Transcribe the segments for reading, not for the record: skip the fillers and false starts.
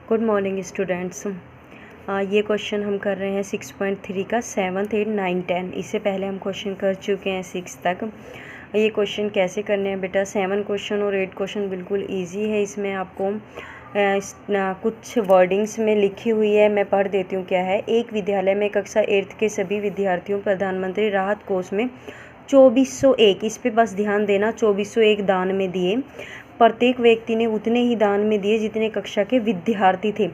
Good morning students. ये question हम कर रहे हैं 6.3 का 7th 8 9 10। इससे पहले हम क्वेश्चन कर चुके हैं 6 तक। ये क्वेश्चन कैसे करने हैं बेटा, 7 क्वेश्चन और 8 क्वेश्चन बिल्कुल इजी है। इसमें आपको कुछ वर्डिंग्स में लिखी हुई है, मैं पढ़ देती हूँ क्या है। एक विद्यालय में कक्षा 8 के सभी विद्यार्थियों प्रधानमंत्री राहत कोष में 2401, इस पे बस ध्यान देना, 2401 दान में दिए। प्रत्येक व्यक्ति ने उतने ही दान में दिए जितने कक्षा के विद्यार्थी थे।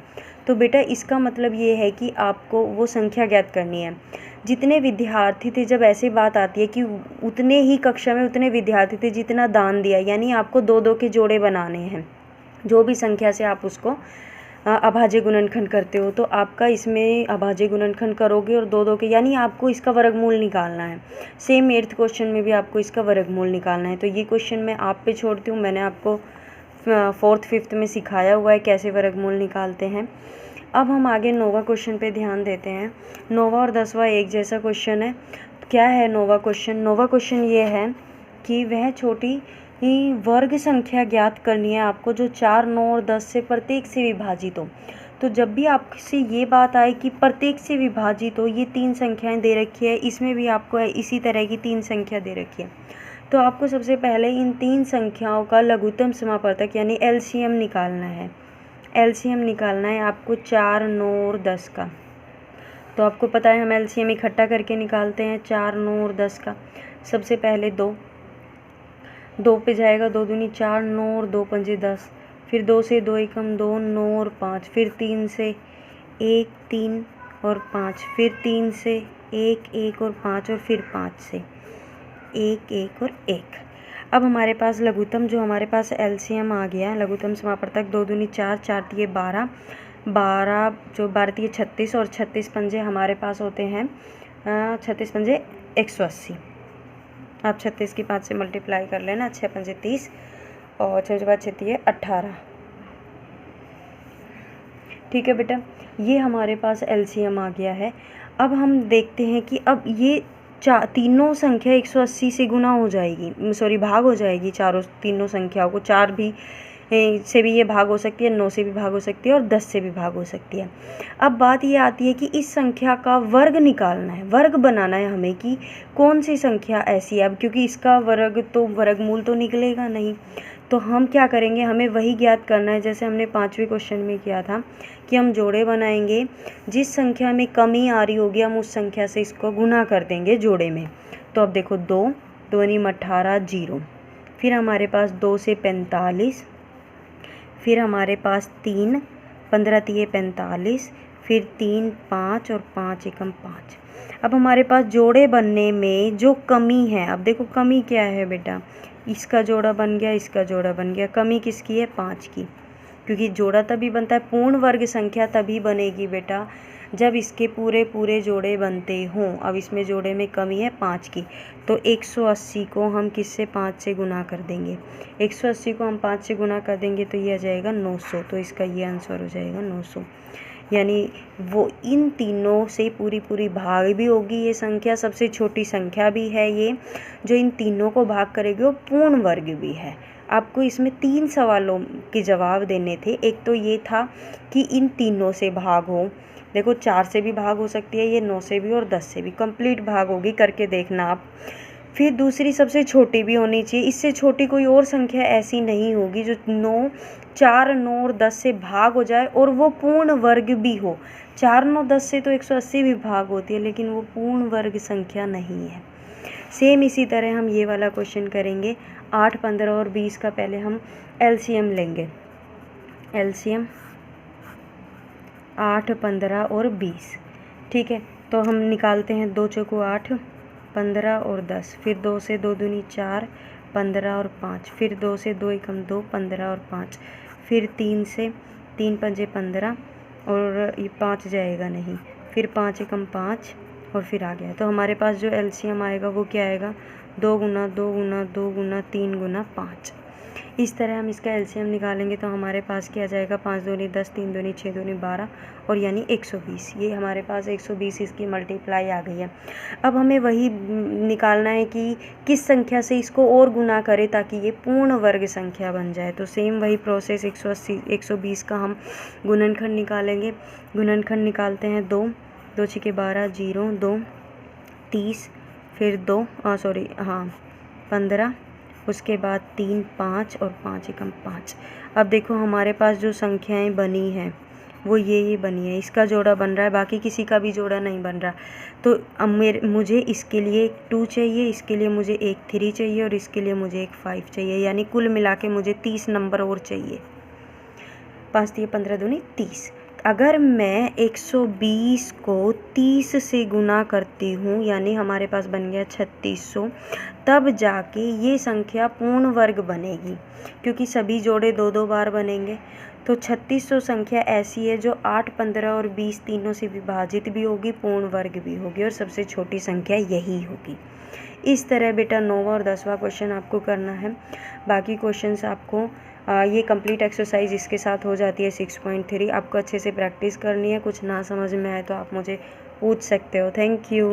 तो बेटा इसका मतलब ये है कि आपको वो संख्या ज्ञात करनी है, जितने विद्यार्थी थे। जब ऐसी बात आती है कि उतने ही कक्षा में उतने विद्यार्थी थे जितना दान दिया, यानी आपको दो दो के जोड़े बनाने हैं। जो भी संख्या से आप उसको अभाज्य गुणनखंड करते हो, तो आपका इसमें अभाज्य गुणनखंड करोगे और दो दो के, यानी आपको इसका वर्गमूल निकालना है। सेम 8th क्वेश्चन में भी आपको इसका वर्गमूल निकालना है। तो ये क्वेश्चन मैं आप पे छोड़ती हूँ, मैंने आपको 4th 5th में सिखाया हुआ है कैसे वर्गमूल निकालते हैं। अब हम आगे नोवा क्वेश्चन पे ध्यान देते हैं। नोवा और 10वां एक जैसा क्वेश्चन है। क्या है नोवा क्वेश्चन? नोवा क्वेश्चन ये है कि वह छोटी वर्ग संख्या ज्ञात करनी है आपको जो 4, 9 और 10 से प्रत्येक से विभाजित हो। तो जब भी आपसे ये बात आए कि प्रत्येक से विभाजित हो, ये 3 संख्याएं दे रखी है, इसमें भी आपको इसी तरह की 3 संख्या दे रखी है। तो आपको सबसे पहले इन 3 संख्याओं का लघुत्तम समापवर्तक यानी एलसीएम निकालना है। एलसीएम निकालना है आपको 4, 9 और 10 का। तो आपको पता है हम एलसीएम इकट्ठा करके निकालते हैं 4, 9 और 10 का। सबसे पहले 2 पे जाएगा, 2 दूनी 4, 9 और 2 पंजे 10। फिर 2 से 2 एकम 2, 9 और 5। फिर 3 से 1, 3 और 5। फिर 3 से 1, 1 और 5। और फिर 5 से 1, 1 और 1। अब हमारे पास लघुत्तम, जो हमारे पास एलसीएम आ गया, लघुत्तम समापवर्तक 2 दूनी 4, 4 तिये 12, 12 जो 12 तिये 36 और 36 पंजे हमारे पास होते हैं 36 पंजे 180। आप 36 की 5 से मल्टीप्लाई कर लेना, 6 पंजे 30 और 6 बाद 6 तिये 18। ठीक है बेटा, ये हमारे पास एलसीएम आ गया है। अब हम देखते हैं कि अब ये तीनों संख्या 180 से गुना हो जाएगी, भाग हो जाएगी तीनों संख्याओं को। 4 भी से भी ये भाग हो सकती है, 9 से भी भाग हो सकती है और 10 से भी भाग हो सकती है। अब बात ये आती है कि इस संख्या का वर्ग निकालना है, वर्ग बनाना है हमें कि कौन सी संख्या ऐसी है। अब क्योंकि इसका वर्ग तो वर्गमूल तो निकलेगा नहीं, तो हम क्या करेंगे, हमें वही ज्ञात करना है जैसे हमने 5वें क्वेश्चन में किया था कि हम जोड़े बनाएंगे। जिस संख्या में कमी आ रही होगी हम उस संख्या से इसको गुना कर देंगे जोड़े में। तो अब देखो 2, 2 नी 18, 0। फिर हमारे पास 2 से 45। फिर हमारे पास 3, 15 तिये 45। फिर 3, 5 और 5 एकम 5। अब हमारे पास जोड़े बनने में जो कमी है, अब देखो कमी क्या है बेटा, इसका जोड़ा बन गया, इसका जोड़ा बन गया। कमी किसकी है? 5 की। क्योंकि जोड़ा तभी बनता है, पूर्ण वर्ग संख्या तभी बनेगी बेटा जब इसके पूरे पूरे जोड़े बनते हों। अब इसमें जोड़े में कमी है 5 की, तो 180 को हम किससे 5 से गुना कर देंगे। 180 को हम 5 से गुना कर देंगे तो ये आ जाएगा 900। तो इसका ये आंसर हो जाएगा 900। यानी वो इन तीनों से पूरी पूरी भाग भी होगी ये संख्या, सबसे छोटी संख्या भी है ये, जो इन तीनों को भाग करेगी, वो पूर्ण वर्ग भी है। आपको इसमें 3 सवालों के जवाब देने थे। एक तो ये था कि इन तीनों से भाग हो, देखो 4 से भी भाग हो सकती है ये, 9 से भी और 10 से भी, कंप्लीट भाग होगी, करके देखना आप। फिर दूसरी सबसे छोटी भी होनी चाहिए, इससे छोटी कोई और संख्या ऐसी नहीं होगी जो 4, 9 और 10 से भाग हो जाए और वो पूर्ण वर्ग भी हो। 4, 9, 10 से तो 180 भी भाग होती है, लेकिन वो पूर्ण वर्ग संख्या नहीं है। सेम इसी तरह हम ये वाला क्वेश्चन करेंगे। 8, 15 और 20 का पहले हम एलसीएम लेंगे। एलसीएम 8, 15 और 20। ठीक है, तो हम निकालते हैं। 2 चौको 8, 15 और 10। फिर 2 से 2 दूनी 4, 15 और 5। फिर 2 से 2 एकम 2, 15 और 5। फिर 3 से 3 पंजे 15 और ये 5 जाएगा नहीं। फिर 5 एकम 5 और फिर आ गया। तो हमारे पास जो एलसीएम आएगा वो क्या आएगा, 2 गुना 2 गुना 2 गुना 3 गुना 5। इस तरह हम इसका एलसीएम निकालेंगे तो हमारे पास क्या आ जाएगा, 5 दूनी 10, 3 दूनी 6 दूनी 12 और यानी 120। ये हमारे पास 120 इसकी मल्टीप्लाई आ गई है। अब हमें वही निकालना है कि किस संख्या से इसको और गुना करें ताकि ये पूर्ण वर्ग संख्या बन जाए। तो सेम वही प्रोसेस 120 का हम गुणनखंड निकालेंगे। गुणनखंड निकालते हैं 2 2 6 12 0 2 30 फिर 15 उसके बाद 3 5 और 5 एकम 5। अब देखो हमारे पास जो संख्याएं बनी हैं वो ये बनी है, इसका जोड़ा बन रहा है, बाकी किसी का भी जोड़ा नहीं बन रहा। तो अब मुझे इसके लिए एक 2 चाहिए, इसके लिए मुझे एक 3 चाहिए और इसके लिए मुझे एक 5 चाहिए, यानी कुल मिला के मुझे 30 नंबर और चाहिए। 5 दिए 15 दूनी 30। अगर मैं 120 को 30 से गुना करती हूँ यानी हमारे पास बन गया 3600, तब जाके ये संख्या पूर्ण वर्ग बनेगी, क्योंकि सभी जोड़े 2-2 बार बनेंगे। तो 3600 संख्या ऐसी है जो 8, 15 और 20 तीनों से विभाजित भी होगी, पूर्ण वर्ग भी होगी और सबसे छोटी संख्या यही होगी। इस तरह बेटा 9वां और 10वां क्वेश्चन आपको करना है। बाकी क्वेश्चंस आपको ये कंप्लीट एक्सरसाइज इसके साथ हो जाती है 6.3। आपको अच्छे से प्रैक्टिस करनी है। कुछ ना समझ में आए तो आप मुझे पूछ सकते हो। Thank you.